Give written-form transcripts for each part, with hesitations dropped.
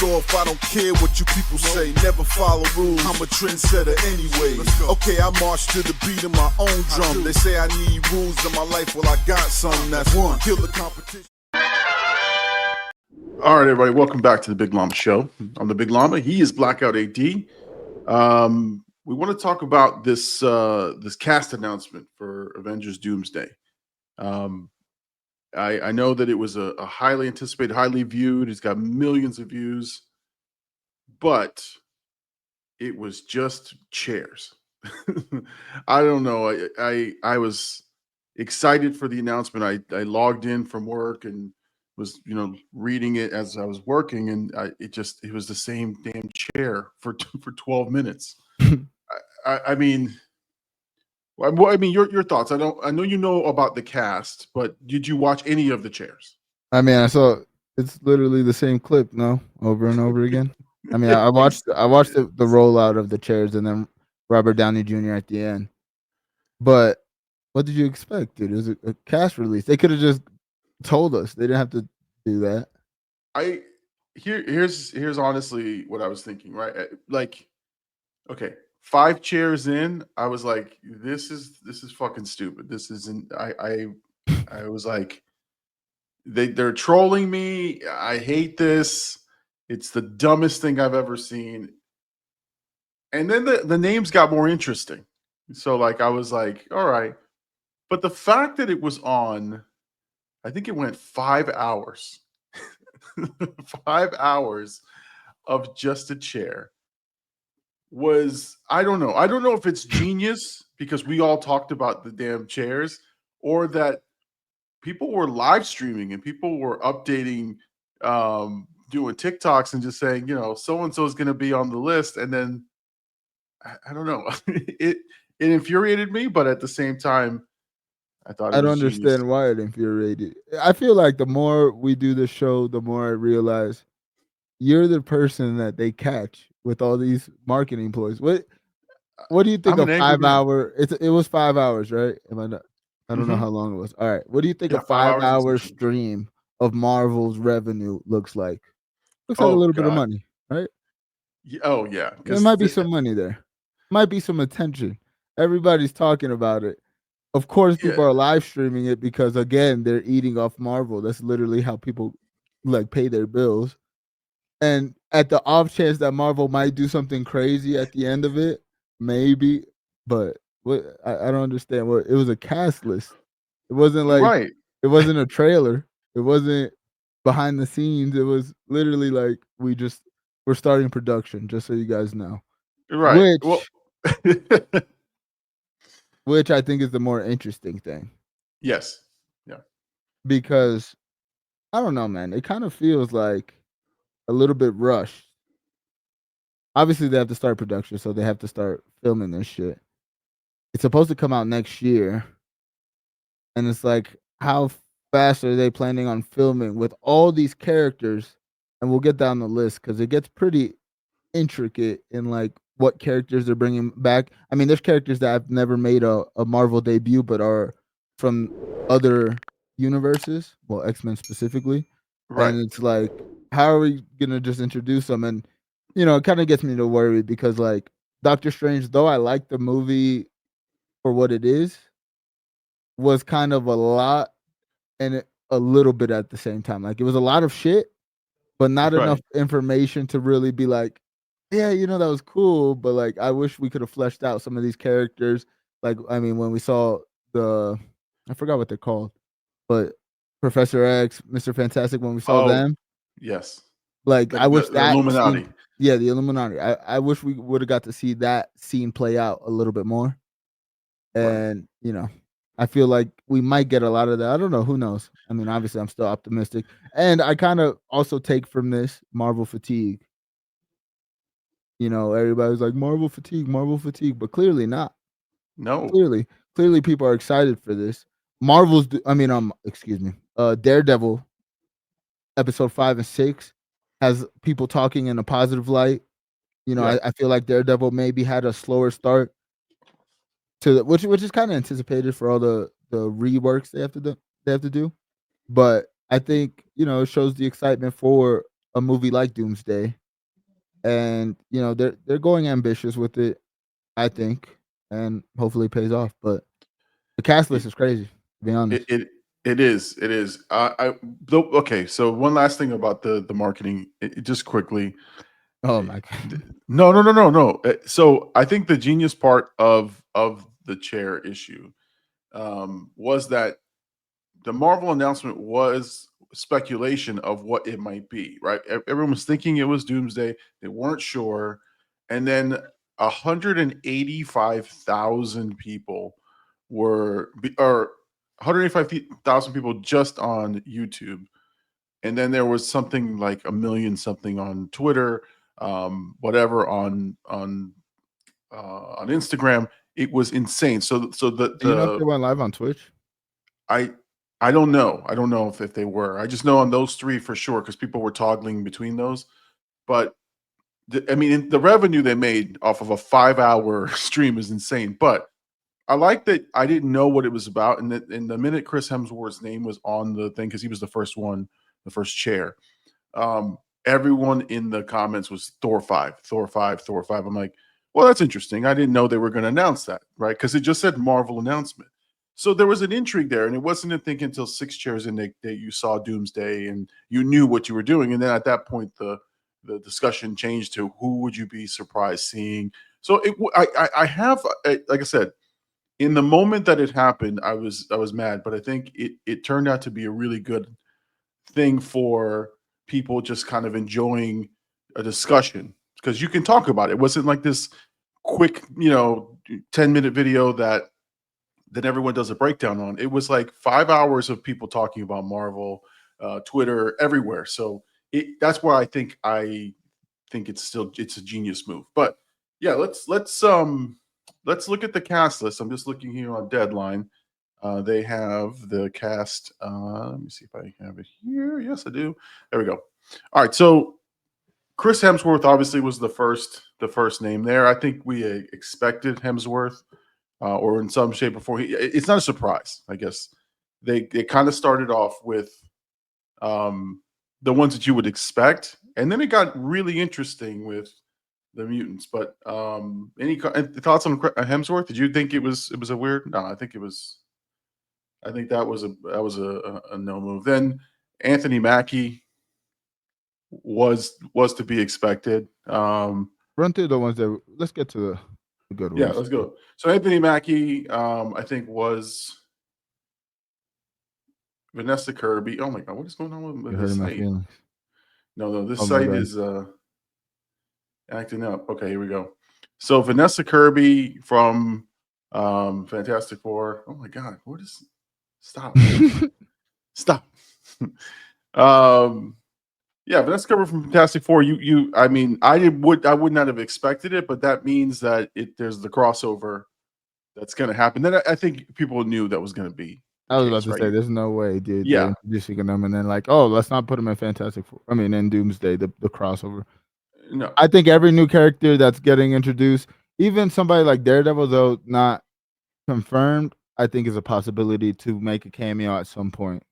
off, I don't care what you people say. Never follow rules, I'm a trendsetter anyway. Okay, I march to the beat of my own drum. They say I need rules in my life, well I got some. That's one, kill the competition. All right, everybody, welcome back to the Big Llama Show. I'm the Big Llama. He is Blackout AD. We want to talk about this this cast announcement for Avengers Doomsday. I know that it was a highly anticipated, highly viewed. It's got millions of views, but it was just chairs. I don't know. I was excited for the announcement. I logged in from work and was reading it as I was working, and it was the same damn chair for 12 minutes. I mean, your thoughts. I know you know about the cast, but did you watch any of the chairs? I mean, I saw it's literally the same clip, no, over and over again. I mean, I watched the rollout of the chairs and then Robert Downey Jr. at the end. But what did you expect, dude? It was a cast release. They could have just told us. They didn't have to do that. Here's honestly what I was thinking, right? Like, okay, 5 chairs in, I was like, this is fucking stupid. This isn't. I was like, they're trolling me. I hate this. It's the dumbest thing I've ever seen. And then the names got more interesting. So like I was like, all right. But the fact that it was on, I think it went 5 hours. 5 hours of just a chair was, I don't know. I don't know if it's genius because we all talked about the damn chairs, or that people were live streaming and people were updating, doing TikToks and just saying, so-and-so is going to be on the list. And then I don't know. It infuriated me, but at the same time, I thought I don't understand why it infuriated. I feel like the more we do this show, the more I realize you're the person that they catch with all these marketing ploys. What do you think of 5 hour? It was 5 hours, right? Am I not? I don't know how long it was. All right. What do you think a 5 hour stream of Marvel's revenue looks like? Looks like a little bit of money, right? Oh yeah. There might be some money there. Might be some attention. Everybody's talking about it. Of course, people are live streaming it because, again, they're eating off Marvel. That's literally how people pay their bills. And at the off chance that Marvel might do something crazy at the end of it, maybe. But I don't understand. It was a cast list. It wasn't like It wasn't a trailer. It wasn't behind the scenes. It was literally like we're starting production. Just so you guys know, right? Which I think is the more interesting thing. Yes. Yeah. Because I don't know, man. It kind of feels like a little bit rushed. Obviously, they have to start production, so they have to start filming this shit. It's supposed to come out next year. And it's like, how fast are they planning on filming with all these characters? And we'll get down the list because it gets pretty intricate in like what characters they're bringing back. I mean, there's characters that have never made a Marvel debut, but are from other universes. Well, X-Men specifically. Right. And it's like, how are we going to just introduce them? And, it kind of gets me to worry because like Doctor Strange, though I like the movie for what it is, was kind of a lot and a little bit at the same time. Like it was a lot of shit, but not enough information to really be like, yeah, that was cool, but like I wish we could have fleshed out some of these characters. Like, I mean, when we saw I forgot what they're called, but Professor X, Mr. Fantastic, when we saw them. Yes. Like I wish that Illuminati. The Illuminati. I wish we would have got to see that scene play out a little bit more. And, I feel like we might get a lot of that. I don't know. Who knows? I mean, obviously, I'm still optimistic. And I kind of also take from this Marvel fatigue. Everybody's like, Marvel fatigue, but clearly not. No. Clearly people are excited for this. Daredevil episode 5 and 6 has people talking in a positive light. I feel like Daredevil maybe had a slower start to which is kind of anticipated for all the reworks they have to do. But I think, it shows the excitement for a movie like Doomsday, and they're going ambitious with it, I think, and hopefully it pays off. But the cast list It is crazy, to be it honest. it is. It is. Okay, so one last thing about the marketing, just quickly. Oh Eh, my god. No, no, no, no, no. So I think the genius part of the chair issue was that the Marvel announcement was speculation of what it might be, right? Everyone was thinking it was Doomsday. They weren't sure. And then 185,000 people or 185,000 people just on YouTube. And then there was something like a million something on Twitter, whatever on Instagram. It was insane. So Do you know if they went live on Twitch? I I don't know. I don't know if they were. I just know on those 3 for sure because people were toggling between those. But I mean, the revenue they made off of a 5-hour stream is insane. But I like that I didn't know what it was about, and the minute Chris Hemsworth's name was on the thing because he was the first one, the first chair. Everyone in the comments was Thor 5, Thor 5, Thor 5. I'm like, well, that's interesting. I didn't know they were going to announce that, right? Because it just said Marvel announcement. So there was an intrigue there, and it wasn't a thing until 6 chairs in that you saw Doomsday and you knew what you were doing. And then at that point, the discussion changed to who would you be surprised seeing. So I have like I said, in the moment that it happened, I was mad, but I think it turned out to be a really good thing for people just kind of enjoying a discussion because you can talk about it. It wasn't like this quick, 10-minute video that everyone does a breakdown on. It was like 5 hours of people talking about Marvel, Twitter, everywhere. So that's why I think it's a genius move. But yeah, let's look at the cast list. I'm just looking here on Deadline. They have the cast. Let me see if I have it here. Yes, I do. There we go. All right. So Chris Hemsworth obviously was the first name there. I think we expected Hemsworth, or in some shape or form. It's not a surprise, I guess. They kind of started off with the ones that you would expect, and then it got really interesting with the mutants. But any thoughts on Hemsworth? Did you think it was a weird? No, I think it was. I think that was a no move. Then Anthony Mackie was to be expected. Run through the ones that let's get to the good Yeah, ones. let's go. So Anthony Mackie, I think was Vanessa Kirby. Oh my god, what is going on with You're this hurting my site? feelings. No, this Oh my site bad. is acting up. Okay, here we go. So Vanessa Kirby from Fantastic Four. Oh my god, what is stop. Stop. um Yeah, but that's covered from Fantastic Four. I mean, I would not have expected it, but that means that there's the crossover that's going to happen. Then I think people knew that was going to be the I was about case, to right? say, there's no way, dude. They're Yeah, introducing them and then like, oh, let's not put them in Fantastic Four. I mean, in Doomsday, the crossover. no, I think every new character that's getting introduced, even somebody like Daredevil, though not confirmed, I think is a possibility to make a cameo at some point.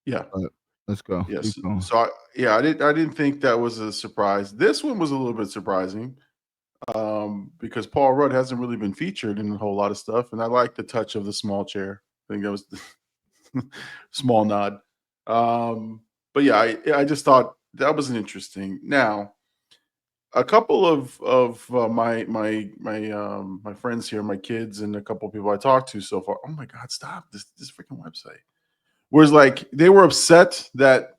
yeah, But let's go. Keep yes. going. So I didn't think that was a surprise. This one was a little bit surprising, because Paul Rudd hasn't really been featured in a whole lot of stuff, and I like the touch of the small chair. I think that was small nod. But yeah, I just thought that was an interesting. Now, a couple of my friends here, my kids, and a couple of people I talked to so far. Oh my God, stop this freaking website. Was like they were upset that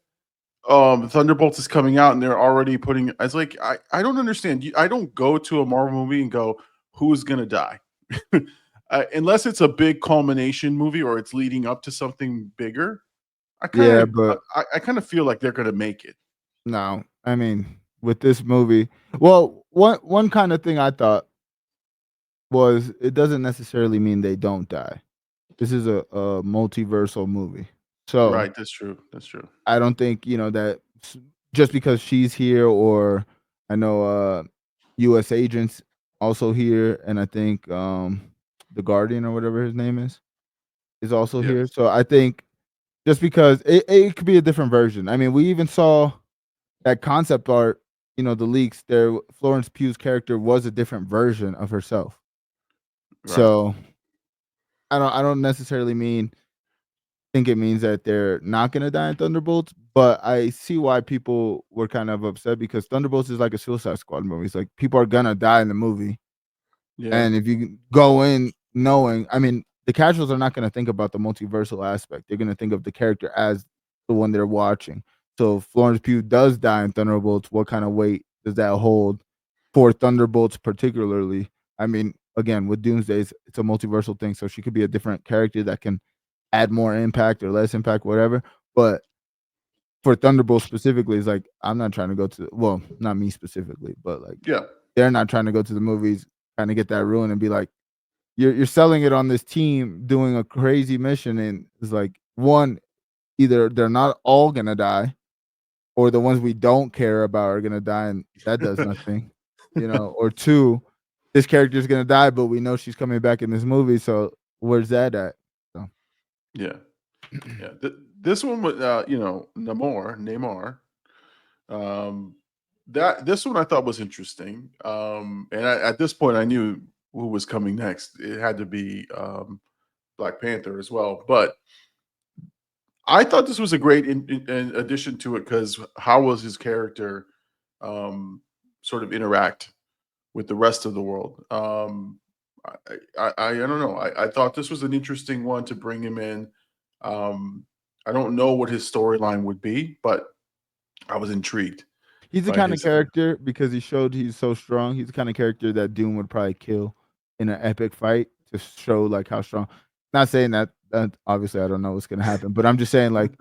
Thunderbolts is coming out and they're already putting. I was like, I don't understand. I don't go to a Marvel movie and go, who's gonna die. Unless it's a big culmination movie or it's leading up to something bigger. I kind Yeah, of but I kind of feel like they're gonna make it. no, I mean, with this movie, well, one kind of thing I thought was it doesn't necessarily mean they don't die. This is a multiversal movie, so Right, that's true. That's true. I don't think that just because she's here, or I know U.S. agents also here, and I think the Guardian or whatever his name is also Yes. here. So I think just because it could be a different version. I mean, we even saw that concept art, you know, the leaks there, Florence Pugh's character was a different version of herself. Right. So I don't necessarily think it means that they're not gonna die in Thunderbolts, but I see why people were kind of upset because Thunderbolts is like a Suicide Squad movie. It's like people are gonna die in the movie. Yeah. And if you go in knowing, I mean, the casuals are not gonna think about the multiversal aspect. They're gonna think of the character as the one they're watching. So if Florence Pugh does die in Thunderbolts, what kind of weight does that hold for Thunderbolts particularly? I mean, again, with Doomsday, it's a multiversal thing, so she could be a different character that can add more impact or less impact, whatever. But for Thunderbolts specifically, it's like I'm not trying to go to well, not me specifically, but like Yeah. they're not trying to go to the movies, kind of get that ruin and be like, you're selling it on this team doing a crazy mission, and it's like one, either they're not all gonna die, or the ones we don't care about are gonna die, and that does nothing, you know. Or two, this character's gonna die, but we know she's coming back in this movie, so where's that at? So Yeah. Yeah. This one with you know, Namor. Um that this one I thought was interesting. And at this point I knew who was coming next. It had to be Black Panther as well. But I thought this was a great in addition to it because how was his character sort of interact with the rest of the world? I don't know. I thought this was an interesting one to bring him in. I don't know what his storyline would be, but I was intrigued he's the by kind of his. character because he showed he's so strong. He's the kind of character that Doom would probably kill in an epic fight to show like how strong. Not saying that obviously I don't know what's gonna happen, but I'm just saying like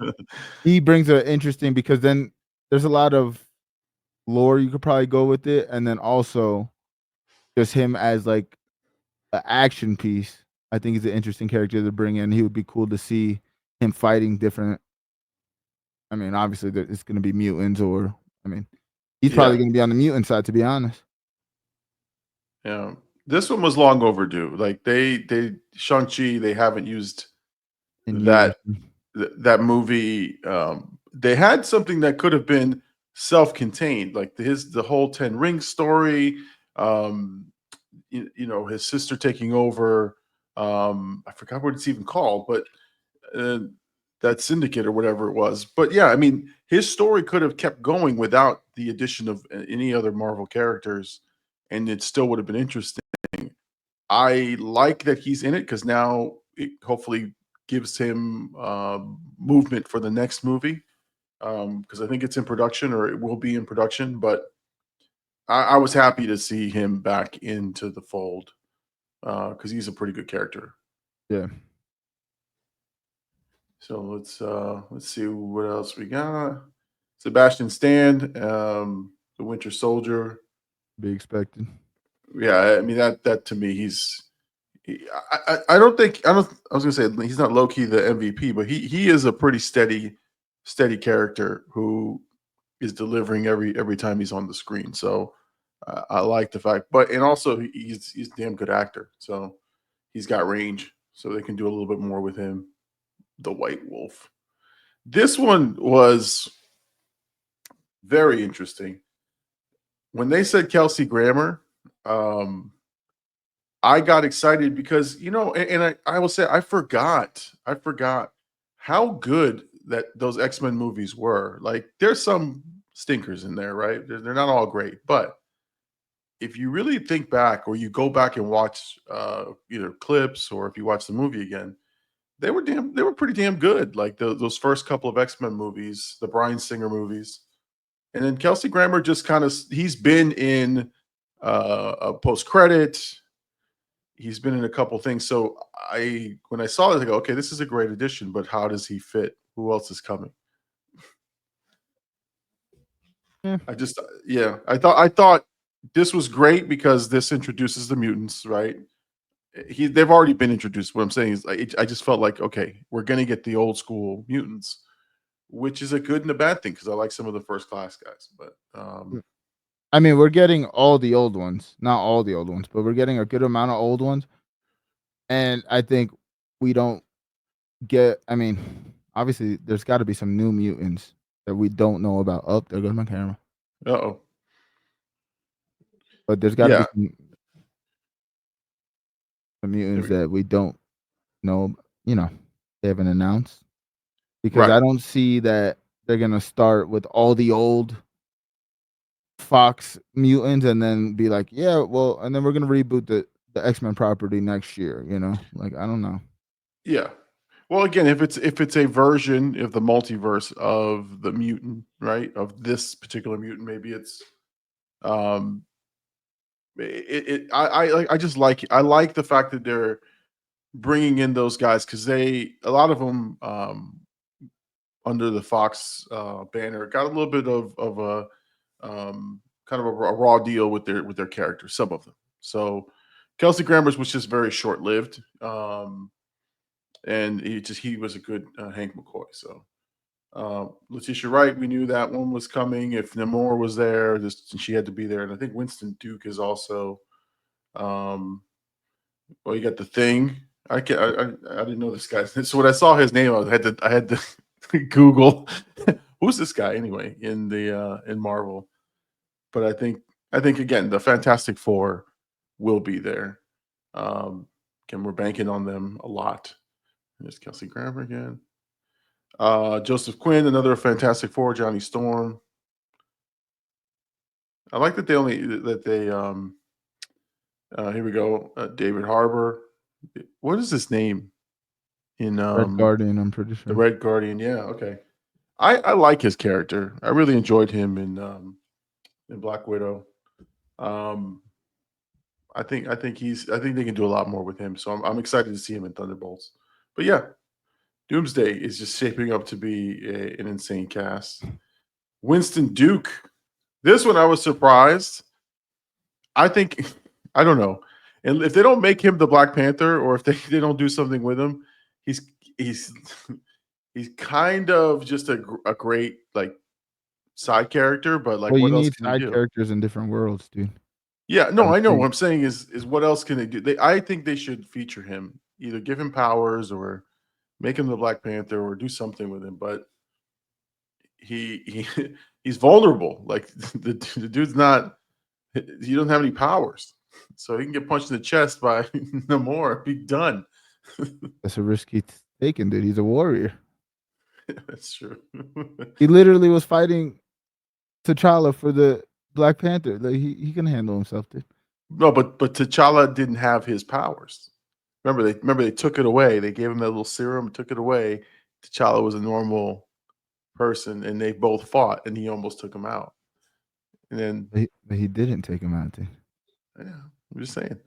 he brings a interesting because then there's a lot of lore you could probably go with it, and then also just him as like an action piece. I think he's an interesting character to bring in. He would be cool to see him fighting different. I mean, obviously it's going to be mutants, or I mean, he's probably Yeah, going to be on the mutant side, to be honest. yeah. This one was long overdue. Like they Shang-Chi, they haven't used In years, that that movie. They had something that could have been self-contained, like the whole Ten Rings story. Um, you know, his sister taking over. I forgot what it's even called, but uh, that syndicate or whatever it was. But yeah, I mean, his story could have kept going without the addition of any other Marvel characters, and it still would have been interesting. I like that he's in it because now it hopefully gives him movement for the next movie because I think it's in production or it will be in production. But I was happy to see him back into the fold because he's a pretty good character. yeah, So let's see what else we got. Sebastian Stan, the Winter Soldier. be expected. Yeah, I mean that to me, I don't think I don't. I was gonna say he's not low key the MVP, but he is a pretty steady character who is delivering every time he's on the screen. So I like the fact, but and also he's a damn good actor. So he's got range, so they can do a little bit more with him. The White Wolf. This one was very interesting. When they said Kelsey Grammer, um, I got excited because you know, and I will say I forgot how good that those X-Men movies were. Like, there's some stinkers in there, right? They're not all great, but if you really think back, or you go back and watch either clips, or if you watch the movie again, they were pretty damn good. Like those first couple of X-Men movies, the Bryan Singer movies, and then Kelsey Grammer just kind of he's been in a post credit. He's been in a couple things. So when I saw it, I go, okay, this is a great addition, but how does he fit? Who else is coming? Yeah. I just yeah, I thought this was great because this introduces the mutants, right? They've already been introduced. What I'm saying is, I just felt like, okay, we're gonna get the old school mutants, which is a good and a bad thing because I like some of the first class guys. But I mean, we're getting all the old ones, not all the old ones, but we're getting a good amount of old ones, and I think we don't get. I mean, obviously, there's got to be some new mutants that we don't know about. Oh, there goes my camera. Uh-oh. But there's got to Yeah. be some mutants There we- that we don't know. You know, they haven't announced because I Right. don't see that they're gonna start with all the old Fox mutants and then be like, yeah, well, and then we're gonna reboot the X-Men property next year. You know, like I don't know. Yeah. Well, again, if it's a version of the multiverse of the mutant, right? Of this particular mutant, maybe it's um I just I like the fact that they're bringing in those guys because they a lot of them under the Fox banner got a little bit of a kind of a raw deal with their characters, some of them. So Kelsey Grammer's was just very short lived, and he was a good Hank McCoy. So Letitia Wright, we knew that one was coming. If Namor was there, she had to be there, and I think Winston Duke is also. Um, well, you got the Thing. I didn't know this guy. So when I saw his name, I had to Google who's this guy anyway in Marvel. But I think again the Fantastic Four will be there. Again, we're banking on them a lot. There's Kelsey Grammer again. Joseph Quinn, another Fantastic Four. Johnny Storm. I like that they here we go. David Harbour. What is his name in Red Guardian, I'm pretty the sure. Red Guardian? Yeah, okay. I like his character. I really enjoyed him in Black Widow. Um, I think I think they can do a lot more with him. So I'm excited to see him in Thunderbolts. But yeah, Doomsday is just shaping up to be an insane cast. Winston Duke. This one I was surprised. I think I don't know. And if they don't make him the Black Panther or if they don't do something with him, he's he's he's kind of just a great like side character, but like Well, you what else need can he side do? characters in different worlds, dude. Yeah, no, I'm I know. What saying I'm saying is what else can they do? I think they should feature him, either give him powers or make him the Black Panther or do something with him. But he he's vulnerable. Like the dude's not he doesn't have any powers. So he can get punched in the chest by Namor, be done. that's a risky taking, dude. He's a warrior. That's true. He literally was fighting T'Challa for the Black Panther. Like he can handle himself, dude. No, but T'Challa didn't have his powers. Remember they took it away. They gave him that little serum, took it away. T'Challa was a normal person, and they both fought, and he almost took him out. And then, But he didn't take him out, dude. yeah, I'm just saying.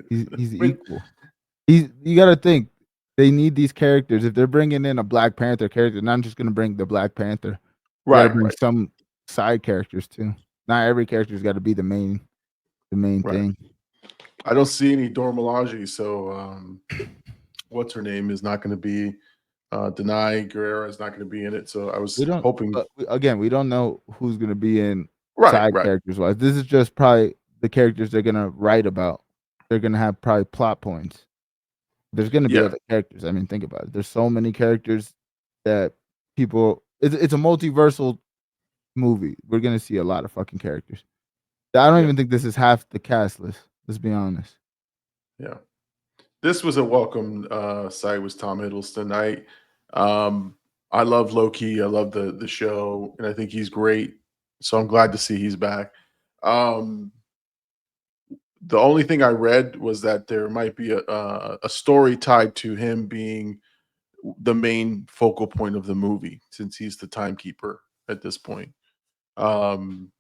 He's When- equal. You got to think they need these characters. If they're bringing in a Black Panther character, not just going to bring the Black Panther. You got to right, bring right, some side characters too. Not every character's got to be the main right. thing. I don't see any Dora Milaje, so what's her name is not going to be. Denai Guerrera is not going to be in it, so I was We don't. hoping. Again, we don't know who's going to be in Right, side right, characters wise. This is just probably the characters they're going to write about. They're going to have probably plot points. There's going to be yeah, other characters. I mean, think about it. There's so many characters that people. It's a multiversal movie. We're going to see a lot of fucking characters. I don't yeah, even think this is half the cast list. Let's be honest. yeah. This was a welcome sight. Was Tom Hiddleston? I love Loki. I love the show, and I think he's great. So I'm glad to see he's back. Um, the only thing I read was that there might be a story tied to him being the main focal point of the movie, since he's the timekeeper at this point. Um,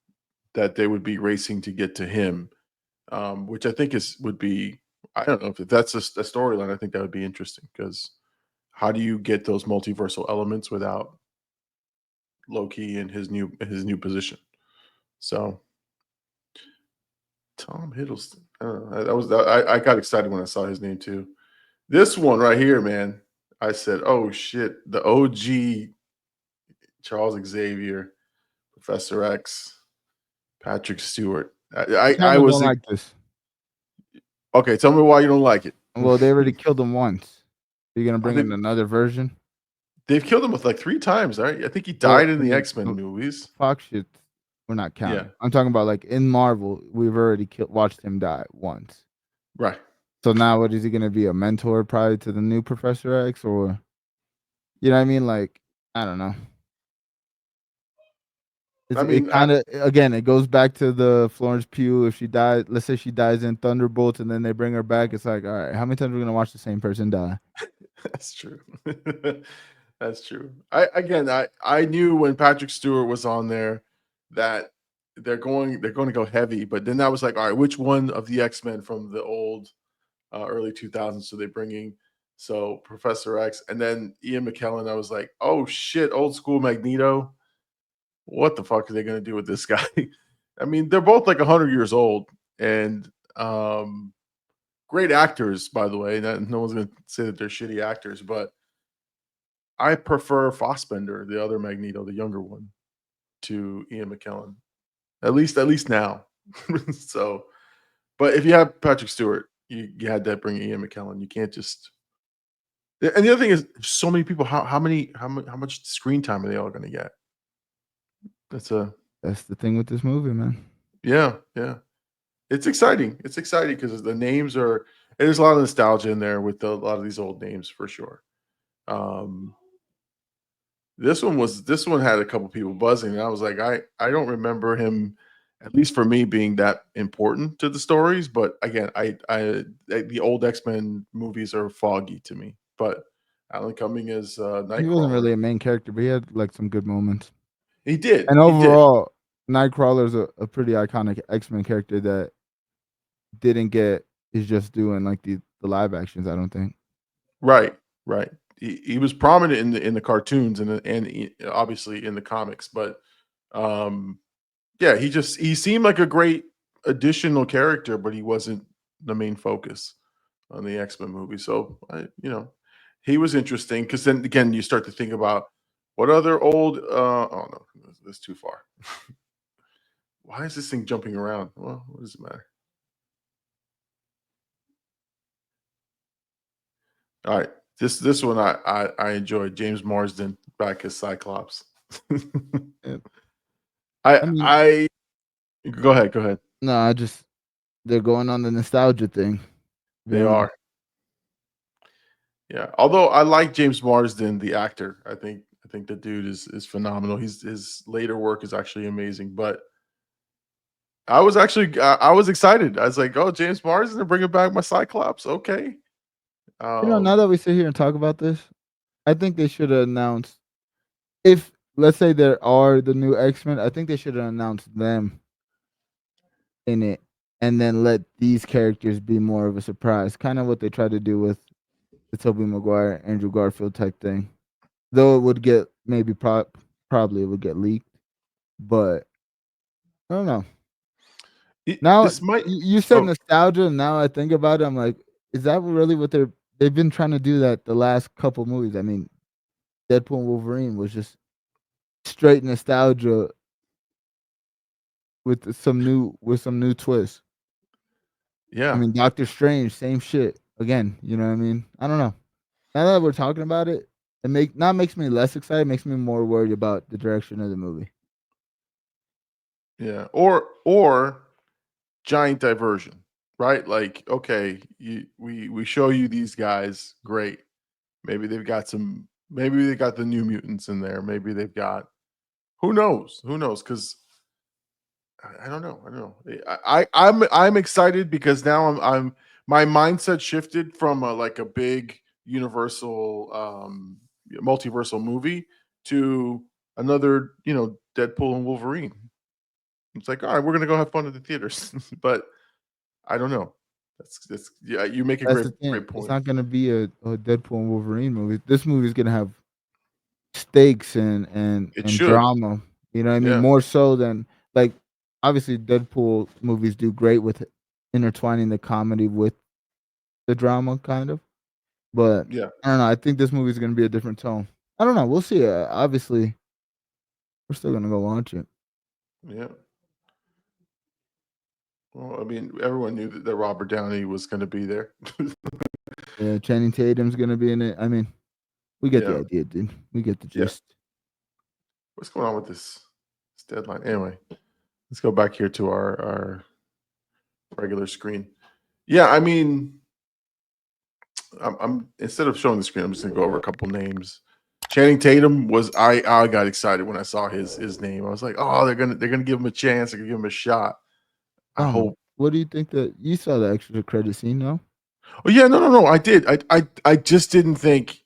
that they would be racing to get to him, which I think would be. I don't know if that's a storyline. I think that would be interesting because how do you get those multiversal elements without Loki in his new position? So Tom Hiddleston. I don't know. I got excited when I saw his name too. This one right here, man. I said, "Oh shit!" The OG Charles Xavier, Professor X, Patrick Stewart. I I kind of was don't like this. okay. Tell me why you don't like it. Well, they already killed him once. You're gonna I bring think in another version? They've killed him with like 3 times, right? I think he Well, died in I the mean, X-Men movies. Fox shit, we're not Yeah, counting. I'm talking about like in Marvel, we've already watched him die once. right. So now, what is he gonna be, a mentor probably to the new Professor X, or you know what I mean? Like, I don't know. I It mean, kind of, again, it goes back to the Florence Pugh. If she died, let's say she dies in Thunderbolts, and then they bring her back. It's like, all right, how many times are we gonna watch the same person die? that's true. That's true. I knew when Patrick Stewart was on there that they're going to go heavy, but then I was like, all right, which one of the X-Men from the old early 2000s so they're bringing? So Professor X and then Ian McKellen. I was like, oh shit, old school Magneto. What the fuck are they going to do with this guy? I mean, they're both like 100 years old and um great actors, by the way. No one's going to say that they're shitty actors, but I prefer Fassbender, the other Magneto, the younger one, to Ian McKellen. At least now. So, but if you have Patrick Stewart, you had to bring Ian McKellen. You can't just. And the other thing is, so many people. How much screen time are they all going to get? That's a That's the thing with this movie, man. yeah. It's exciting. It's exciting because the names are. There's a lot of nostalgia in there with a lot of these old names for sure. Um, this one had a couple people buzzing, and I was like, I don't remember him, at least for me, being that important to the stories. But again, the old X-Men movies are foggy to me. But Alan Cumming is He wasn't Nightcrawler. really a main character, but he had like some good moments. He did. And He did. overall, Nightcrawler's a pretty iconic X-Men character that didn't get his just due in like the live actions, I don't think. Right. Right. He was prominent in the cartoons obviously in the comics, but um yeah, he seemed like a great additional character, but he wasn't the main focus on the X-Men movie. So he was interesting because then again, you start to think about what other old oh no, that's too far. Why is this thing jumping around? Well, what does it matter? All right. This one I enjoyed. James Marsden back as Cyclops. Yeah. I I mean, I Go ahead, go ahead. no, I just they're going on the nostalgia thing. To be They honest. are. Yeah. Although I like James Marsden, the actor. I think the dude is phenomenal. His later work is actually amazing. But I was excited. I was like, oh, James Marsden, they're bringing back my Cyclops. Okay. Now Um, that we sit here and talk about this, I think they should have announced, if let's say there are the new X-Men, I think they should have announced them in it and then let these characters be more of a surprise. Kind of what they tried to do with the Tobey Maguire, Andrew Garfield type thing. Though it would get maybe probably it would get leaked, but I don't know. Now this might. you said Oh, nostalgia, and now I think about it, I'm like, is that really what they've been trying to do that the last couple movies? I mean, Deadpool and Wolverine was just straight nostalgia with some new twists. I yeah. mean, Doctor Strange, same shit again. You know what I mean? I don't know. Now that we're talking about it, makes me less excited. Makes me more worried about the direction of the movie. Yeah. Or giant diversion, right? Like, okay, we show you these guys, great. Maybe they got the new mutants in there. Maybe they've got who knows? Who knows? Because I don't know. I don't know. I'm excited because now I'm my mindset shifted from like a big universal multiversal movie to another, Deadpool and Wolverine. It's like, all right, we're gonna go have fun at the theaters. But I don't know. That's yeah, you make a That's great the thing. great It's point. not gonna be a Deadpool and Wolverine movie. This movie is gonna have stakes It and should. drama. You know what I mean? Yeah. More so than like obviously Deadpool movies do great with intertwining the comedy with the drama, kind of. But Yeah. I don't know. I think this movie is gonna be a different tone. I don't know. We'll see. Obviously, we're still gonna go watch it. Yeah. Well, I mean, everyone knew that Robert Downey was gonna be there. Yeah, Channing Tatum's gonna be in it. I mean, We get the Yeah. idea, dude. We get the Yeah. gist. What's going on with this deadline? Anyway, let's go back here to our regular screen. Yeah, I mean, I'm instead of showing the screen, I'm just gonna go over a couple names. Channing Tatum was I got excited when I saw his name. I was like, oh, they're gonna give him a chance. They're gonna give him a shot. I hope. What do you think that you saw the extra credit scene? No. Oh yeah, no. I did. I just didn't think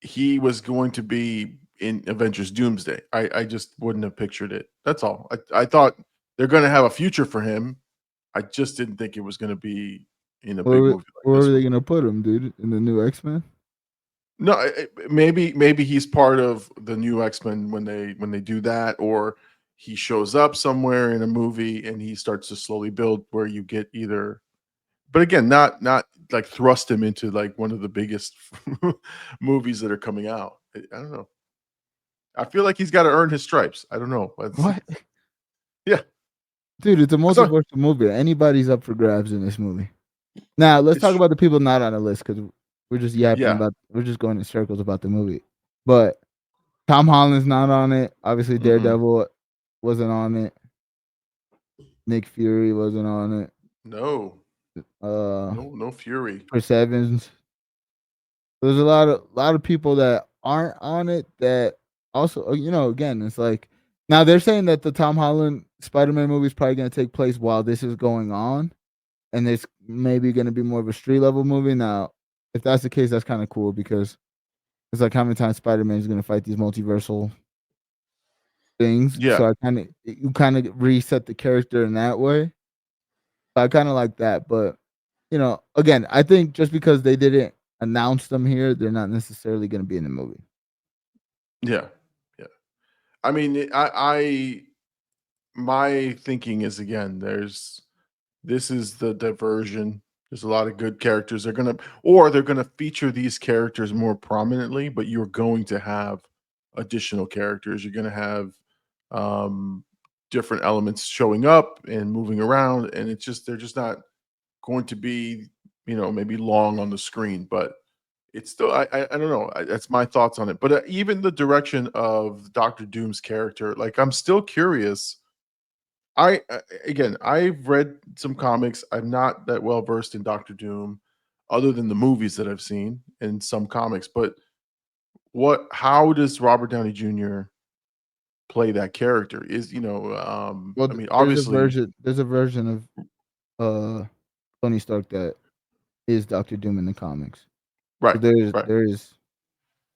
he was going to be in Avengers Doomsday. I just wouldn't have pictured it. That's all. I thought they're going to have a future for him. I just didn't think it was going to be in a big movie like Where this are they one. gonna put him, dude? In the new X-Men? No, maybe he's part of the new X-Men when they do that, or he shows up somewhere in a movie and he starts to slowly build where you get either, but again, not like thrust him into like one of the biggest movies that are coming out. I don't know. I feel like he's got to earn his stripes. I don't know. What? Yeah. Dude, it's a So multiversal movie. Anybody's up for grabs in this movie. Now, let's talk it's about the people not on the list because we're just yapping yeah. about. We're just going in circles about the movie. But Tom Holland's not on it. Obviously, Mm-mm. Daredevil wasn't on it. Nick Fury wasn't on it. No, Uh, no Fury. Chris Evans. There's a lot of people that aren't on it that also, again, it's like now they're saying that the Tom Holland Spider-Man movie is probably going to take place while this is going on, and it's maybe going to be more of a street level movie. Now, if that's the case, that's kind of cool because it's like how many times Spider-Man is going to fight these multiversal things. Yeah, So you kind of reset the character in that way. So I kind of like that, but again, I think just because they didn't announce them here, they're not necessarily going to be in the movie. yeah, yeah. I mean, my thinking is again, this is the diversion. There's a lot of good characters. They're gonna feature these characters more prominently, but you're going to have additional characters. You're gonna have um, different elements showing up and moving around, and they're just not going to be, maybe long on the screen, but it's still I don't know. That's my thoughts on it. But even the direction of Doctor Doom's character, like I'm still curious. Again, I've read some comics. I'm not that well versed in Doctor Doom, other than the movies that I've seen and some comics. But how does Robert Downey Jr. play that character? Well, I mean, obviously, there's a version of Tony Stark that is Doctor Doom in the comics. So right, right. there is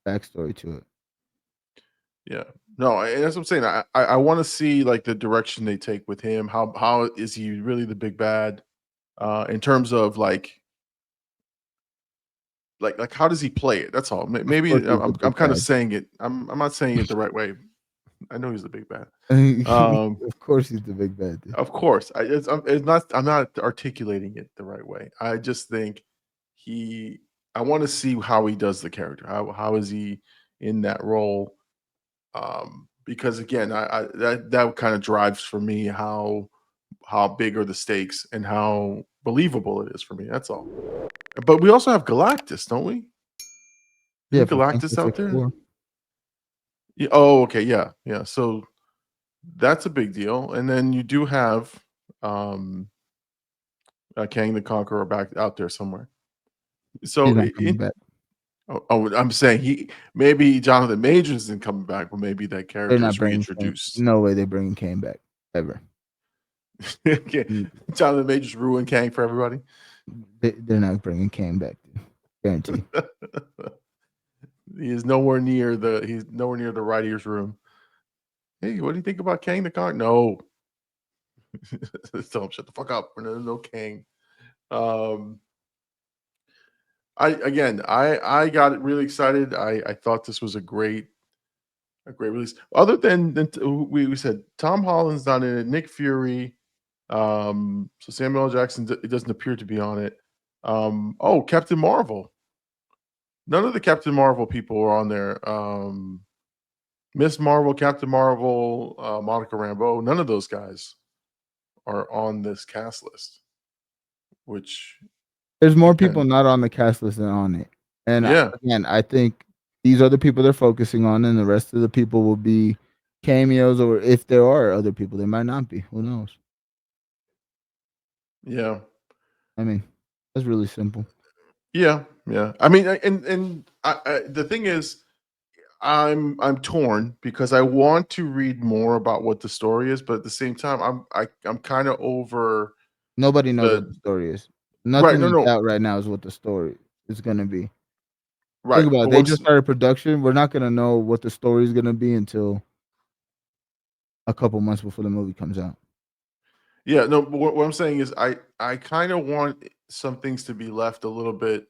backstory to it. Yeah. No, and that's what I'm saying. I want to see like the direction they take with him. How is he really the big bad? In terms of like how does he play it? That's all. Of Maybe course, he's the I'm big kind of bad. saying it. I'm not saying it the right way. I know he's the big bad. Of course, he's the big bad. Dude. Of course, I'm not articulating it the right way. I just think he. I want to see how he does the character. How is he in that role? Because again, that kind of drives for me how big are the stakes and how believable it is for me. That's all. But we also have Galactus, don't we? Yeah, Isn't from Galactus out Fantastic there? Four. Yeah. Oh, okay. Yeah, yeah. So that's a big deal. And then you do have um, Kang the Conqueror back out there somewhere. He's So not coming back. I'm saying maybe Jonathan Majors isn't coming back, but maybe that They're character not is bringing Kane. reintroduced. No way they're bringing Kane back ever. Okay. Mm, Jonathan Majors ruined Kang for everybody. They're not bringing Kane back. Dude. Guarantee. He's nowhere near the writer's room. Hey, what do you think about Kang the Conqueror? No. Tell him shut the fuck up. No Kang. Um I got really excited. I thought this was a great release. Other than we said Tom Holland's not in it, Nick Fury, so Samuel L. Jackson it doesn't appear to be on it. Oh, Captain Marvel. None of the Captain Marvel people are on there. Miss Marvel, Captain Marvel, Monica Rambeau, none of those guys are on this cast list, which There's more again, people not on the cast list than on it. And yeah, again, I think these are the people they're focusing on, and the rest of the people will be cameos, or if there are other people, they might not be. Who knows? Yeah. I mean, that's really simple. Yeah. I mean, and the thing is, I'm torn because I want to read more about what the story is, but at the same time, I'm kind of over Nobody knows what the the story is. right. Nothing No, that's no, out right now is what the story is gonna be. Think right. about But it. They just started production. We're not gonna know what the story is gonna be until a couple months before the movie comes out. yeah, no. But what I'm saying is, I kind of want some things to be left a little bit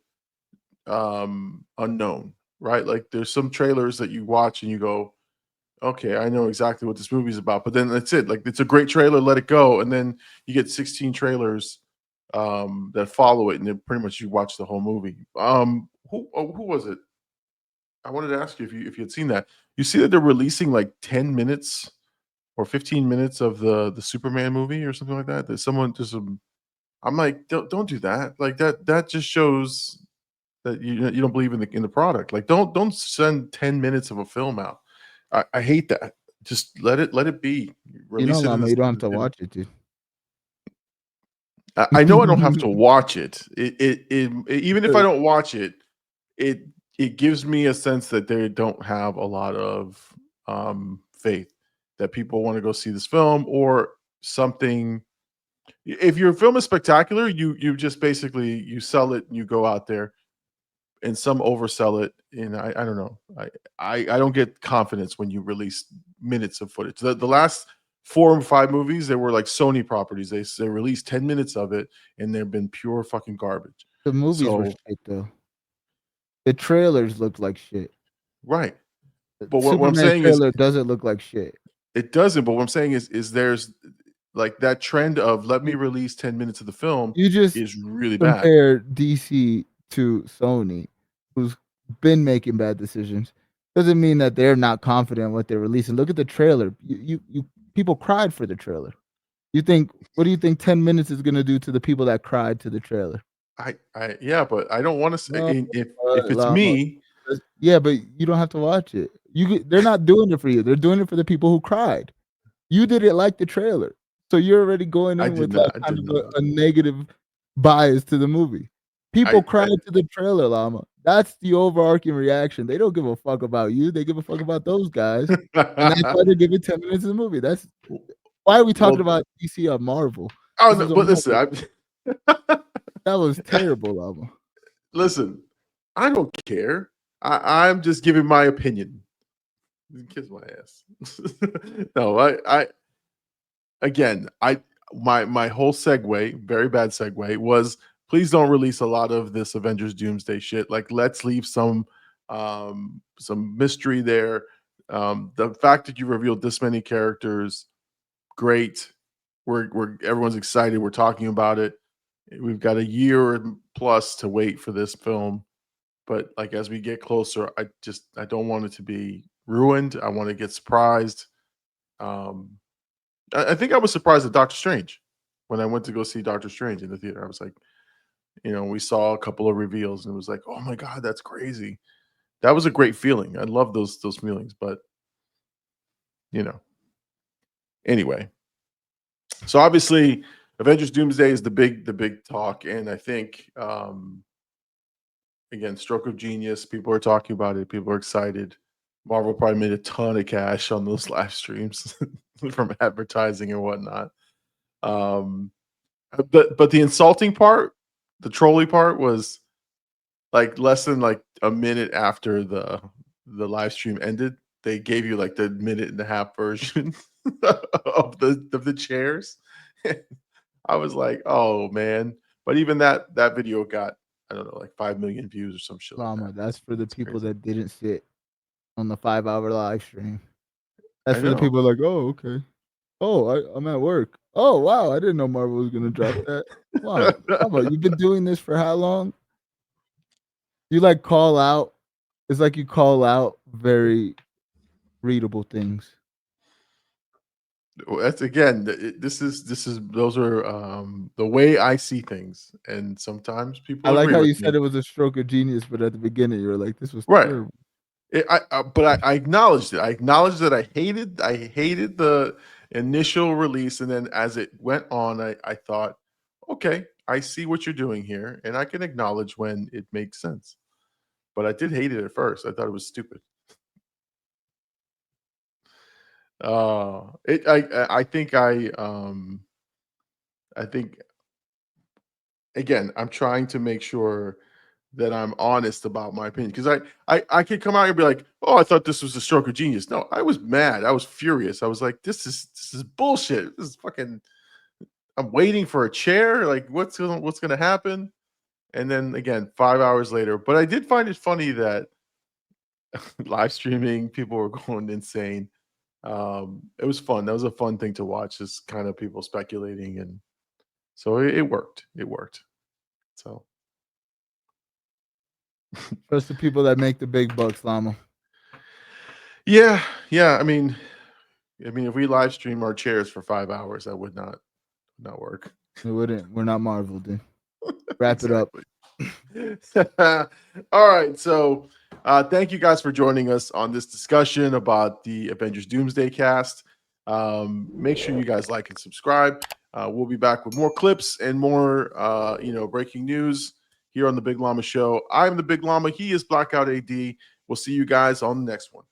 unknown, right? Like there's some trailers that you watch and you go, okay, I know exactly what this movie's about, but then that's it. Like it's a great trailer, let it go, and then you get 16 trailers that follow it, and then pretty much you watch the whole movie. Who was it? I wanted to ask you if you had seen that. You see that they're releasing like 10 minutes or 15 minutes of the Superman movie or something like that. That someone just I'm like, don't do that. Like that just shows that you don't believe in the product. Like don't send 10 minutes of a film out. I hate that. Just let it be. You know, Release it in Llama, the, you don't in have the to theater. watch it, dude. I know I don't have to watch it. Even if I don't watch it, it it gives me a sense that they don't have a lot of faith that people want to go see this film or something. If your film is spectacular, you just basically you sell it and you go out there, and some oversell it. And I don't know. I don't get confidence when you release minutes of footage. The last 4 or 5 movies, they were like Sony properties. They released 10 minutes of it, and they've been pure fucking garbage. The movies were So shit, though. The trailers looked like shit. right, The but what I'm Superman saying is trailer doesn't look like shit. it doesn't. But what I'm saying is there's like that trend of let me You release 10 minutes of the film you just is really bad. compare DC to Sony, who's been making bad decisions. Doesn't mean that they're not confident in what they're releasing. Look at the trailer. You people cried for the trailer. What do you think 10 minutes is gonna do to the people that cried to the trailer? I yeah, but I don't want to say No, if it's Llama. me. Yeah, but you don't have to watch it. They're not doing it for you. They're doing it for the people who cried. You didn't like the trailer, so you're already going I in did with, like, not. I kind did of not. a negative bias to the movie. People cried to the trailer, Llama. That's the overarching reaction. They don't give a fuck about you, they give a fuck about those guys, and that's why they're giving 10 minutes of the movie. That's why are we talking Well, about DC or Marvel? oh This no, is a but listen, Marvel. That was terrible, Llama. listen, I don't care. I'm just giving my opinion. Kiss my ass. No, I again, my whole segue, very bad segue, was please don't release a lot of this Avengers Doomsday shit. Like, let's leave some mystery there. The fact that you revealed this many characters, great. We're everyone's excited. We're talking about it. We've got a year plus to wait for this film. But like as we get closer, I don't want it to be ruined. I want to get surprised. Um, I think I was surprised at Doctor Strange when I went to go see Doctor Strange in the theater. I was like, we saw a couple of reveals and it was like, oh my god, that's crazy. That was a great feeling. I love those feelings. But you know, anyway, so obviously, Avengers Doomsday is the big talk, and I think again, stroke of genius. People are talking about it. People are excited. Marvel probably made a ton of cash on those live streams from advertising and whatnot. Um, but the insulting part, the trolly part, was like less than like a minute after the live stream ended. They gave you like the minute and a half version of the chairs. I was like, oh man. But even that video got I don't know like 5 million views or some shit like Llama, that. that's for the It's people crazy. that didn't sit on the 5-hour live stream. That's I for the know. people like, "Oh, okay. Oh, I'm at work. Oh, wow, I didn't know Marvel was gonna drop that." Llama, you've been doing this for how long? You, like, call out it's like you call out very readable things. Well, that's again. This is those are the way I see things, and sometimes I people like agree how with you said me. it was a stroke of genius, but at the beginning, you were like, "This was Right. terrible." But I acknowledged it. I acknowledged that I hated the initial release, and then as it went on, I thought, okay, I see what you're doing here, and I can acknowledge when it makes sense. But I did hate it at first. I thought it was stupid. I think I think again, I'm trying to make sure that I'm honest about my opinion, because I could come out here and be like, oh, I thought this was a stroke of genius. No, I was mad. I was furious. I was like, this is bullshit. This is fucking. I'm waiting for a chair. Like, what's gonna happen? And then again, 5 hours later. But I did find it funny that live streaming, people were going insane. It was fun. That was a fun thing to watch. Just kind of people speculating, and so it worked. It worked. So. Trust the people that make the big bucks, Llama. Yeah. I mean, if we live stream our chairs for 5 hours, that would not work. It wouldn't. We're not Marvel, dude. Wrap it up. All right. So, thank you guys for joining us on this discussion about the Avengers Doomsday cast. Make sure you guys like and subscribe. We'll be back with more clips and more, breaking news here on the Big Llama Show. I'm the Big Llama. He is Blackout AD. We'll see you guys on the next one.